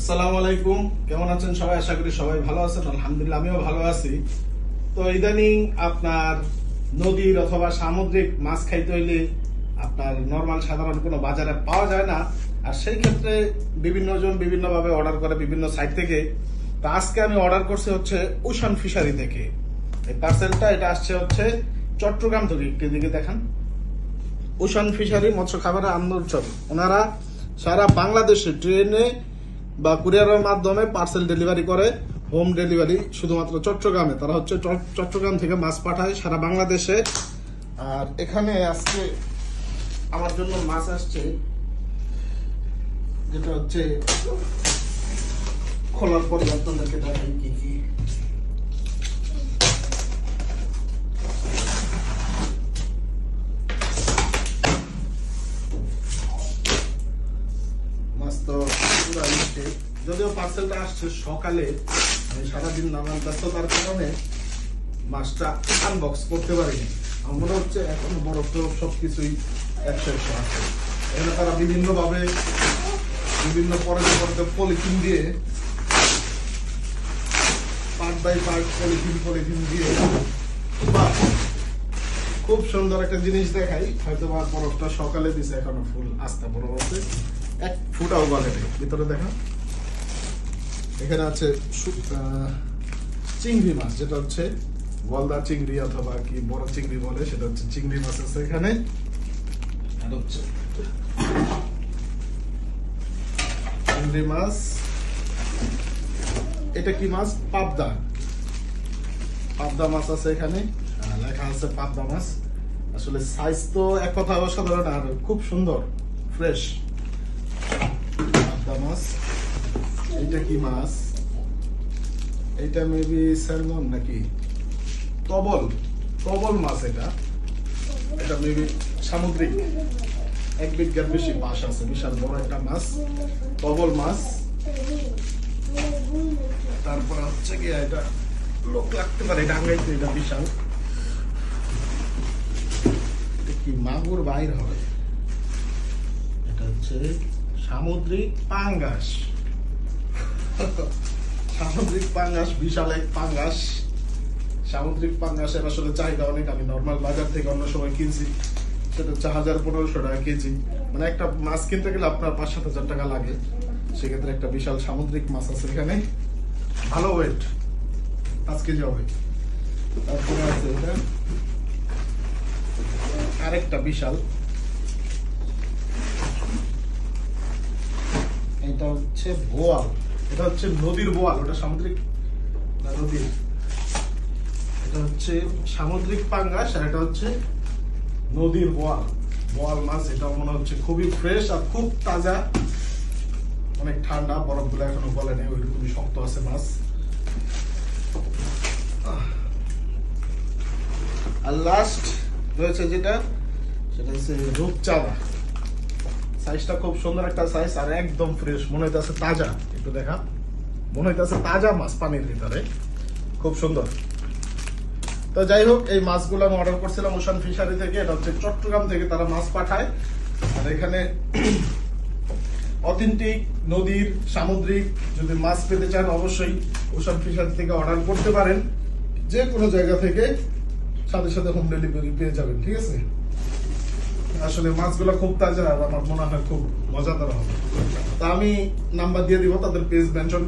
আসসালামু আলাইকুম, কেমন আছেন সবাই? আশা করি সবাই ভালো আছেন। আলহামদুলিল্লাহ আমিও ভালো আছি। তো ইদানিং আপনার নদীর অথবা সামুদ্রিক মাছ খাইতে হইলে আপনার নরমাল সাধারণ কোনো বাজারে পাওয়া যায় না, আর সেই ক্ষেত্রে বিভিন্ন জন বিভিন্ন ভাবে অর্ডার করে বিভিন্ন সাইট থেকে। তো আজকে আমি অর্ডার করছি হচ্ছে ওশান ফিশারি থেকে। এই পার্সেলটা এটা আসছে হচ্ছে চট্টগ্রাম থেকে। একটু দিকে দেখান, ওশান ফিশারি মৎস্য খাবারের আন্দোলন। ওনারা সারা বাংলাদেশে ট্রেনে বা কুরিয়ারের মাধ্যমে পার্সেল ডেলিভারি করে, হোম ডেলিভারি শুধুমাত্র চট্টগ্রামে। তারা হচ্ছে চট্টগ্রাম থেকে মাছ পাঠায় সারা বাংলাদেশে। আর এখানে আজকে আমার জন্য মাছ আসছে, যেটা হচ্ছে খোলার পরে আপনাদেরকে দেখাই কি কি। মাছ তো পুরো মিষ্টি, যদিও পার্সেলটা আসছে সকালে, আমি সারাদিন নানান ব্যস্ততার কারণে মাছটা আনবক্স করতে পারিনি। আমার মনে হচ্ছে এখন বরফ টরফ সবকিছুই একশো আছে। এখানে তারা বিভিন্ন ভাবে বিভিন্ন পরতে পলিথিন দিয়ে, পার্ট বাই পার্ট পলিথিন দিয়ে খুব সুন্দর একটা জিনিস দেখাই। হয়তো বা বরফটা সকালে দিছে, এখনো ফুল আস্তে বরফ আছে, এক ফুটাও গলেনি। ভিতরে দেখা, এখানে আছে চিংড়ি মাছ, যেটা হচ্ছে গলদা চিংড়ি অথবা কি বড় চিংড়ি বলে, সেটা হচ্ছে চিংড়ি মাছ আছে এখানে। আর হচ্ছে চিংড়ি মাছ, এটা কি মাছ? পাবদা মাছ আছে এখানে, লেখা আছে পাবদা মাছ। আসলে সাইজ তো এক কথা অসাধারণ, আর খুব সুন্দর ফ্রেশ পাবদা মাছ। এটা কি মাছ? এটা মেবি স্যালমন নাকি তবল মাছ। এটা মেবি সামুদ্রিক, 1 বিঘার বেশি পাশ আছে, বিশাল বড় একটা মাছ, তবল মাছ। তারপরে হচ্ছে কি, এটা লোক লাগতে পারে ডাঙ্গাইতে, এটা বিশাল। এটা কি মাগুর বাইর হবে? এটা হচ্ছে সামুদ্রিক পাঙ্গাস। সামুদ্রিক পাঙ্গাস, বিশাল এক পাঙ্গাস। সামুদ্রিক পাঙ্গাসের আসলে চাহিদা অনেক। আমি নর্মাল বাজার থেকে অন্য সময় কিনছি, সেটা হচ্ছে 1000-1500 টাকা কেজি। মানে একটা মাছ কিনতে গেলে আপনার 5-7 হাজার টাকা লাগে। সেক্ষেত্রে একটা বিশাল সামুদ্রিক মাছ আছে এখানে, ভালো ওয়েট, 5 কেজি হবে। তারপরে আছে এটা আরেকটা বিশাল, এটা হচ্ছে বোয়াল। এটা হচ্ছে নদীর বোয়াল, ওটা সামুদ্রিক না নদীর। এটা হচ্ছে সামুদ্রিক পাঙ্গাস, আর এটা হচ্ছে নদীর বোয়াল মাছ। এটা মনে হচ্ছে খুবই ফ্রেশ আর খুব তাজা, অনেক ঠান্ডা, বরফগুলো এখনো গলে নেই, ওইরকমই শক্ত আছে মাছ। আর লাস্ট রয়েছে যেটা, সেটা হচ্ছে রূপচাঁদা। সাইজটা খুব সুন্দর একটা সাইজ, আর একদম ফ্রেশ, মনে হইতেছে তাজা। একটু দেখা, মনে হইতেছে তাজা মাছ পানির ভিতরে, খুব সুন্দর। তো যাই হোক, এই মাছগুলো আমি অর্ডার করছিলাম ওশান ফিশারি থেকে। এটা হচ্ছে চট্টগ্রাম থেকে তারা মাছ পাঠায়। আর এখানে অথেন্টিক নদীর সামুদ্রিক যদি মাছ পেতে চান, অবশ্যই ওশান ফিশারি থেকে অর্ডার করতে পারেন। যে কোনো জায়গা থেকে সাথে সাথে হোম ডেলিভারি পেয়ে যাবেন, ঠিক আছে? আসলে মাছগুলো খুব তাজা, আর আমার মনে হয় খুব মজাদার হবে। তা আমি নাম্বার দিয়ে দিব, তাদের পেজ মেনশন